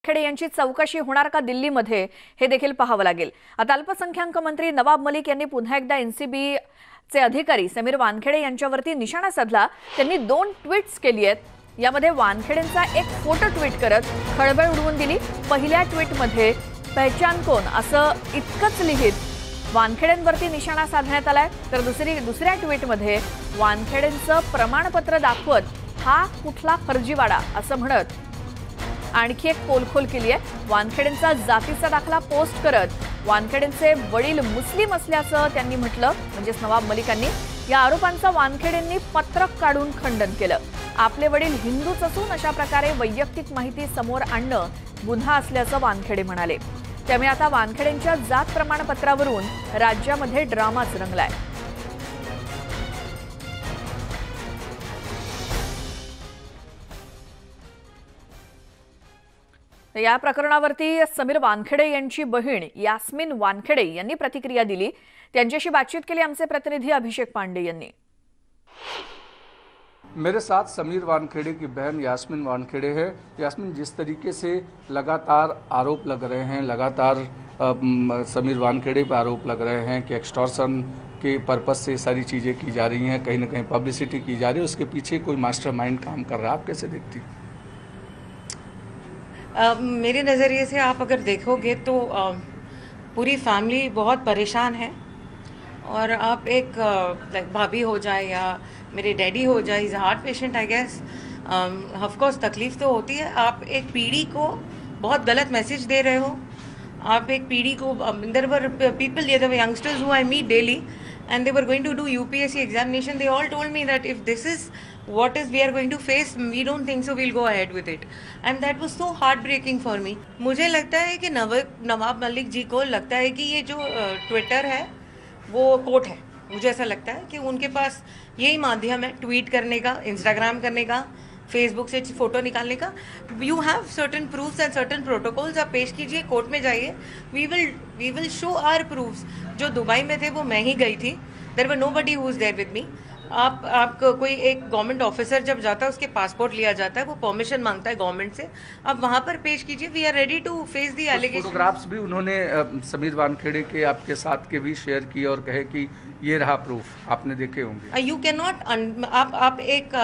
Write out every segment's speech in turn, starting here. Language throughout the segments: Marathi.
वानखेडे यांची चौकशी होणार का दिल्लीमध्ये हे देखील पाहावं लागेल। आता अल्पसंख्याक मंत्री नवाब मलिक यांनी पुन्हा एकदा एनसीबी चे अधिकारी समीर वानखेडे यांच्यावरती निशाणा साधला। त्यांनी 2 ट्वीट्स केली आहेत। यामध्ये वानखेडेंचा एक फोटो ट्वीट करत खळबळ उडवून दिली। पहिल्या ट्वीटमध्ये पहचान कौन असं इतकंच लिहित वानखेडेंवरती निशाणा साधण्यात आलाय, तर दुसऱ्या ट्वीटमध्ये वानखेडेंचं प्रमाणपत्र दाखवत हा कुठला फर्जीवाडा असं म्हणत आणखी एक पोलखोल केली आहे। वानखेडेंचा जातीचा दाखला पोस्ट करत वानखेडेंचे वडील मुस्लिम असल्याचं त्यांनी म्हटलं। म्हणजेच नवाब मलिकांनी या आरोपांचं वानखेडेंनी पत्रक काढून खंडन केलं। आपले वडील हिंदूच असून अशा प्रकारे वैयक्तिक माहिती समोर आणणं गुन्हा असल्याचं वानखेडे म्हणाले। त्यामुळे आता वानखेडेंच्या जात प्रमाणपत्रावरून राज्यामध्ये ड्रामाच रंगलाय। या प्रकरणावरती समीर वानखेडे यांची बहीण यास्मिन वानखेडे यांनी प्रतिक्रिया दिली। त्यांच्याशी बातचीत केली आमचे प्रतिनिधी अभिषेक पांडे यांनी। मेरे साथ समीर वानखेड़े की बहन यास्मिन वानखेड़े है। यास्मिन, जिस तरीके से लगातार आरोप लग रहे हैं, लगातार समीर वानखेड़े पर आरोप लग रहे हैं कि एक्सटॉर्शन के पर्पस से सारी चीज़ें की जा रही हैं, कहीं ना कहीं पब्लिसिटी की जा रही है, उसके पीछे कोई मास्टरमाइंड काम कर रहा है, आप कैसे देखती हैं? मेरे नज़रिए से आप अगर देखोगे तो पूरी फैमिली बहुत परेशान है। और आप एक भाभी हो जाए या मेरे डैडी हो जाए, is heart patient I guess, of course तकलीफ़ तो होती है। आप एक पीढ़ी को बहुत गलत मैसेज दे रहे हो। आप एक पीढ़ी को, there were people, there were youngsters who I meet daily and they were going to do UPSC examination. They all told me that if this is what is we are going to face, we don't think so, we'll go ahead with it. And that was so heartbreaking for me. मुझे लगता है कि नवाब मलिक जी को लगता है कि ये जो ट्विटर है वो कोर्ट है। मुझे ऐसा लगता है कि उनके पास यही माध्यम है ट्वीट करने का, इंस्टाग्राम करने का, फेसबुक से फोटो निकालने का। You have certain proofs and certain protocols, आप पेश कीजिए, कोर्ट में जाइए, we will show our proofs. जो दुबई में थे वो मैं ही गई थी, there were nobody who is there with me. आप कोई एक गवर्नमेंट ऑफिसर जब जाता है उसके पासपोर्ट लिया जाता है, वो परमिशन मांगता है गवर्नमेंट से, आप वहाँ पर पेश कीजिए। We are ready to face the allegation. Photographs भी उन्होंने समीर वानखेड़े के आपके साथ के भी शेयर किए और कहे कि ये रहा प्रूफ, आपने देखे होंगे। यू कैन नॉट, आप एक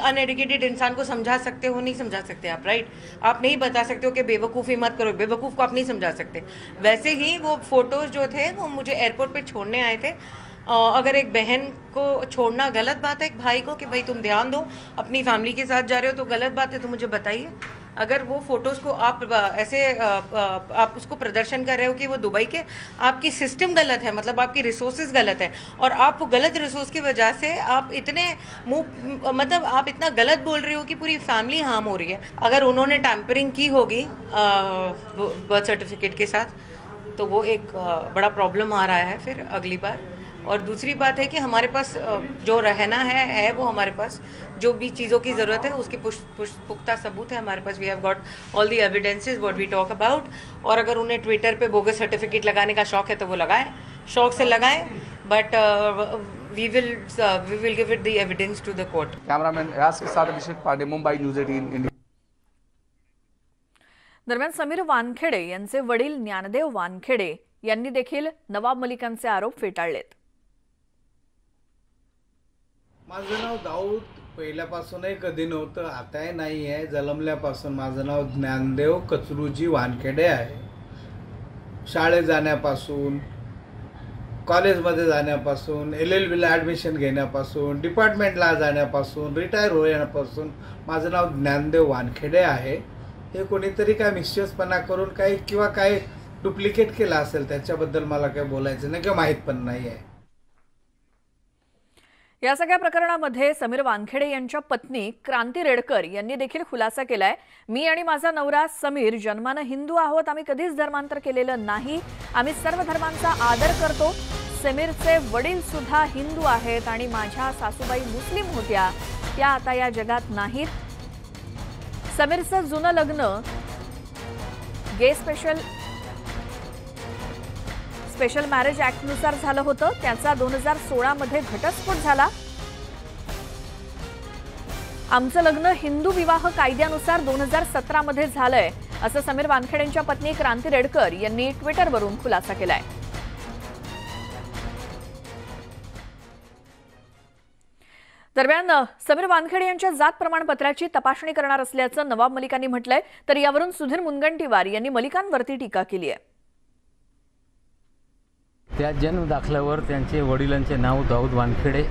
अनएडुकेटेड इंसान को समझा सकते हो, नहीं समझा सकते आप, राइट? आप नहीं बता सकते हो कि बेवकूफ़ी मत करो, बेवकूफ़ को आप नहीं समझा सकते। वैसे ही वो फोटोज़ जो थे वो मुझे एयरपोर्ट पे छोड़ने आए थे। अगर एक बहन को छोड़ना गलत बात है, एक भाई को कि भाई तुम ध्यान दो, अपनी फैमिली के साथ जा रहे हो तो गलत बात है, तो मुझे बताइए। अगर वो फोटोज़ को आप ऐसे आप उसको प्रदर्शन कर रहे हो कि वो दुबई के, आपकी सिस्टम गलत है, मतलब आपकी रिसोर्सेज गलत है, और आप गलत रिसोर्स की वजह से आप इतने मतलब आप इतना गलत बोल रहे हो कि पूरी फैमिली हार्म हो रही है। अगर उन्होंने टैम्परिंग की होगी बर्थ सर्टिफिकेट के साथ तो वो एक बड़ा प्रॉब्लम आ रहा है फिर अगली बार। और दूसरी बात है कि हमारे पास जो रहना है वो हमारे पास जो भी चीज़ों की ज़रूरत है उसके पुख्ता सबूत है हमारे पास। We have got all the evidences what we talk about. और अगर उन्हें ट्विटर पे बोगस सर्टिफिकेट लगाने का शौक है तो वो लगाएं, शौक से लगाएं, but we will give it the evidence to the court. Cameraman यास के साथ अभिषेक पांडे, मुंबई न्यूज 18 इंडिया। दरम्यान समीर वानखेडे यांचे वडील ज्ञानदेव वानखेडे यांनी देखील नवाब मलिकांचे आरोप फेटाळलेत। माझं नाव दाऊद पहिल्यापासूनही कधी नव्हतं, आताही नाही आहे। जन्मल्यापासून माझं नाव ज्ञानदेव कचरूजी वानखेडे आहे। शाळेत जाण्यापासून, कॉलेजमध्ये जाण्यापासून, LLBला ॲडमिशन घेण्यापासून, डिपार्टमेंटला जाण्यापासून, रिटायर होण्यापासून माझं नाव ज्ञानदेव वानखेडे आहे। हे कोणीतरी काय मिस्टेकपणा करून काही किंवा काय डुप्लिकेट केला असेल त्याच्याबद्दल मला काही बोलायचं नाही किंवा माहीत पण नाही आहे। या सगळ्या प्रकरणामध्ये समीर वानखेडे यांच्या पत्नी क्रांती रेडकर यांनी देखील खुलासा केलाय। मी आणि माझा नवरा समीर जन्माने हिंदू आहोत, आम्ही कधीच धर्मांतर केलेलं नाही, आम्ही सर्व धर्मांचा आदर करतो। समीरचे वडील सुद्धा हिंदू आहेत आणि माझ्या सासूबाई मुस्लिम होत्या, त्या आता या जगात नाहीत। समीरचं जुनं लग्न गे स्पेशल मॅरेज ऍक्ट नुसार झालं होतं, त्याचा 2016 मध्ये घटस्फोट झाला। आमचं लग्न हिंदू विवाह कायद्यानुसार 2017 मध्ये झालंय, असं समीर वानखेडेंच्या पत्नी क्रांती रेडकर यांनी ट्विटरवरून खुलासा केलाय. दरम्यान समीर वानखेडे यांच्या जात प्रमाणपत्राची तपासणी करणार असल्याचं नवाब मलिकांनी म्हटलंय, तर यावरून सुधीर मुनगंटीवार यांनी मलिकांवरती टीका केली आहे. त्या जन्म दाखल्यावर त्यांचे वडिलांचे नाव दाऊद वानखेडे,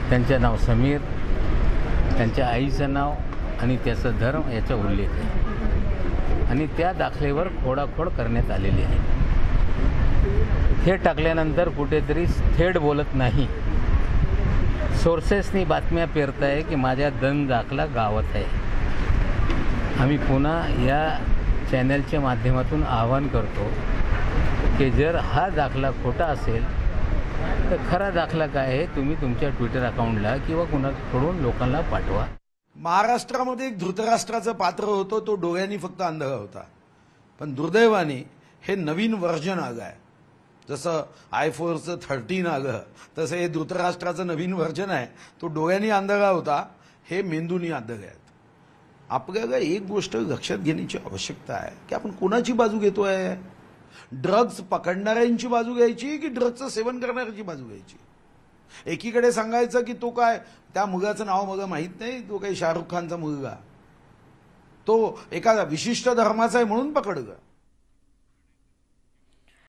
त्यांचे नाव समीर, त्यांच्या आईचं नाव आणि त्याचा धर्म याचा उल्लेख आहे आणि त्या दाखल्यावर खोडाखोड करण्यात आलेली आहे. हे टाकल्यानंतर कुठेतरी थेट बोलत नाही, सोर्सेसनी बातम्या पेरताय की माझ्या दन दाखला गावात आहे. आम्ही पुन्हा या चॅनलच्या माध्यमातून आवाहन करतो की जर हा दाखला खोटा असेल तर खरा दाखला काय आहे तुम्ही तुमच्या ट्विटर अकाउंटला किंवा कुणाकडून लोकांना पाठवा. महाराष्ट्रामध्ये एक धृतराष्ट्राचं पात्र होतं, तो डोळ्यांनी फक्त अंधळा होता. पण दुर्दैवाने हे नवीन व्हर्जन आलं आहे. जसं i4चं 13 आलं तसं हे धृतराष्ट्राचं नवीन व्हर्जन आहे. तो डोळ्यांनी आंधळा होता, हे मेंदूनी आंधळे आहेत. आपल्याला एक गोष्ट लक्षात घेण्याची आवश्यकता आहे की आपण कोणाची बाजू घेतोय. ड्रग्ज पकडणाऱ्यांची बाजू घ्यायची की ड्रग्जचं सेवन करणाऱ्याची बाजू घ्यायची. एकीकडे सांगायचं की तो काय, त्या मुलाचं नाव मला माहीत नाही, तो काही शाहरुख खानचा मुलगा, तो एका विशिष्ट धर्माचा आहे म्हणून पकडलं.